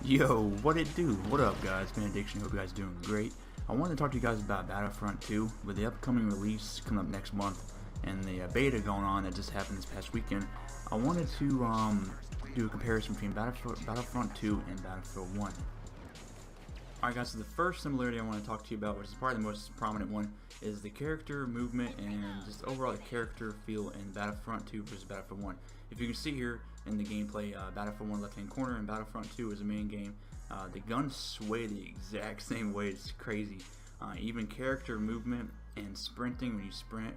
Yo, what it do? What up, guys? Benediction. Hope you guys are doing great. I wanted to talk to you guys about Battlefront 2 with the upcoming release coming up next month and the beta going on that just happened this past weekend. I wanted to do a comparison between Battlefront 2 and Battlefield 1. Alright guys, so the first similarity I want to talk to you about, which is probably the most prominent one, is the character movement and just overall the character feel in Battlefront 2 versus Battlefield 1. If you can see here in the gameplay, Battlefield 1 left hand corner and Battlefront 2 is the main game. The guns sway the exact same way, it's crazy. Even character movement and sprinting when you sprint,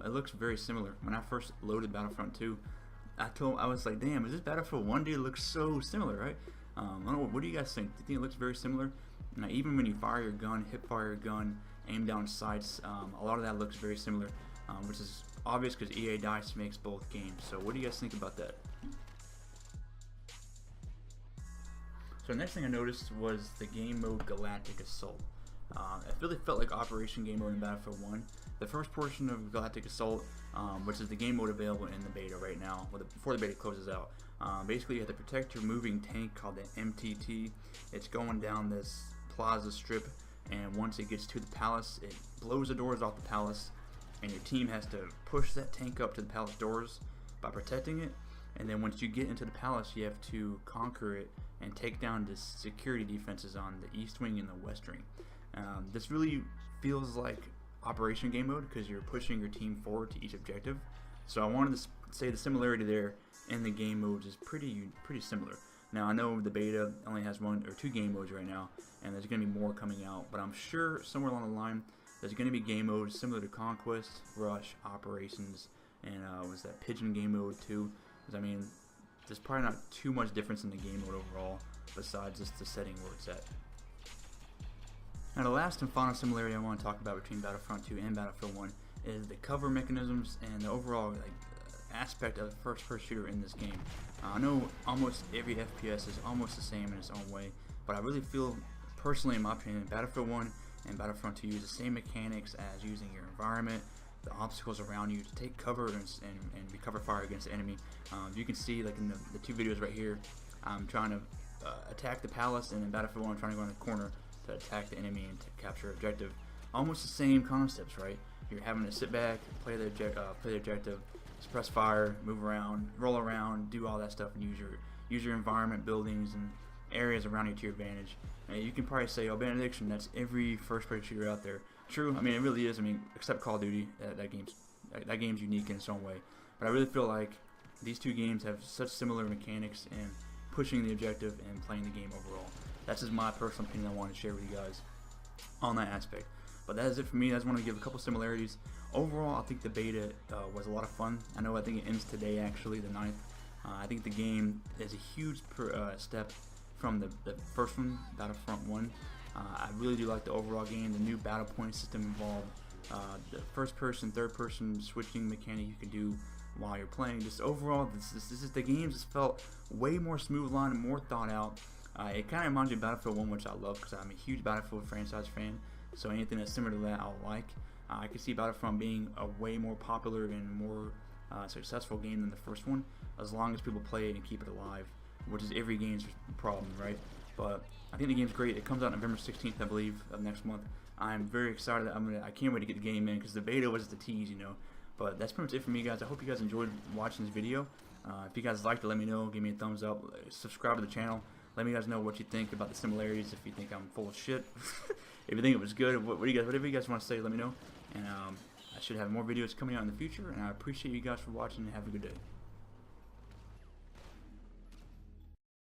it looks very similar. When I first loaded Battlefront 2, I was like, damn, is this Battlefield 1, dude? It looks so similar, right? I don't know, what do you guys think? Do you think it looks very similar? Even when you fire your gun, hip fire your gun, aim down sights, a lot of that looks very similar, which is obvious because EA DICE makes both games. So what do you guys think about that? So the next thing I noticed was the game mode Galactic Assault. It really felt like Operation Game Mode in Battlefield 1. The first portion of Galactic Assault, which is the game mode available in the beta right now, before the beta closes out. Basically, you have to protect your moving tank called the MTT. It's going down this plaza strip, and once it gets to the palace, it blows the doors off the palace, and your team has to push that tank up to the palace doors by protecting it. And then once you get into the palace, you have to conquer it and take down the security defenses on the east wing and the west wing. This really feels like Operation Game Mode because you're pushing your team forward to each objective. So I wanted to say the similarity there in the game modes is pretty similar. Now I know the beta only has 1 or 2 game modes right now, and there's going to be more coming out, but I'm sure somewhere along the line there's going to be game modes similar to Conquest, Rush, Operations, and was that Pigeon game mode too? Because I mean, there's probably not too much difference in the game mode overall besides just the setting where it's at. Now the last and final similarity I want to talk about between Battlefront 2 and Battlefield 1 is the cover mechanisms and the overall aspect of the first-person shooter in this game. I know almost every FPS is almost the same in its own way, but I really feel, personally in my opinion, Battlefield 1 and Battlefront 2 use the same mechanics as using your environment, the obstacles around you to take cover and recover fire against the enemy. You can see like in the 2 videos right here, I'm trying to attack the palace, and in Battlefield 1 I'm trying to go in the corner to attack the enemy and to capture objective. Almost the same concepts, right? You're having to sit back, play the objective, suppress fire, move around, roll around, do all that stuff, and use your environment, buildings, and areas around you to your advantage. And you can probably say, oh, Benediction, that's every first-person shooter out there. True, I mean, it really is. I mean, except Call of Duty, that game's unique in its own way. But I really feel like these 2 games have such similar mechanics in pushing the objective and playing the game overall. That's just my personal opinion I wanted to share with you guys on that aspect. But that is it for me. I just want to give a couple similarities. Overall, I think the beta was a lot of fun. I think it ends today, actually, the 9th. I think the game is a huge step from the first one, Battlefront 1. I really do like the overall game, the new battle point system involved, the first person, third person switching mechanic you can do while you're playing. Just overall, the game just felt way more smooth line and more thought out. It kind of reminds me of Battlefield 1, which I love because I'm a huge Battlefield franchise fan. So anything that's similar to that, I'll like. I could see Battlefront being a way more popular and more successful game than the first one, as long as people play it and keep it alive, which is every game's problem, right? But I think the game's great. It comes out November 16th, I believe, of next month. I'm very excited. I can't wait to get the game in because the beta was the tease, you know. But that's pretty much it for me, guys. I hope you guys enjoyed watching this video. If you guys liked it, let me know. Give me a thumbs up. Subscribe to the channel. Let me guys know what you think about the similarities. If you think I'm full of shit, if you think it was good, whatever you guys want to say, let me know. And I should have more videos coming out in the future. And I appreciate you guys for watching. And have a good day.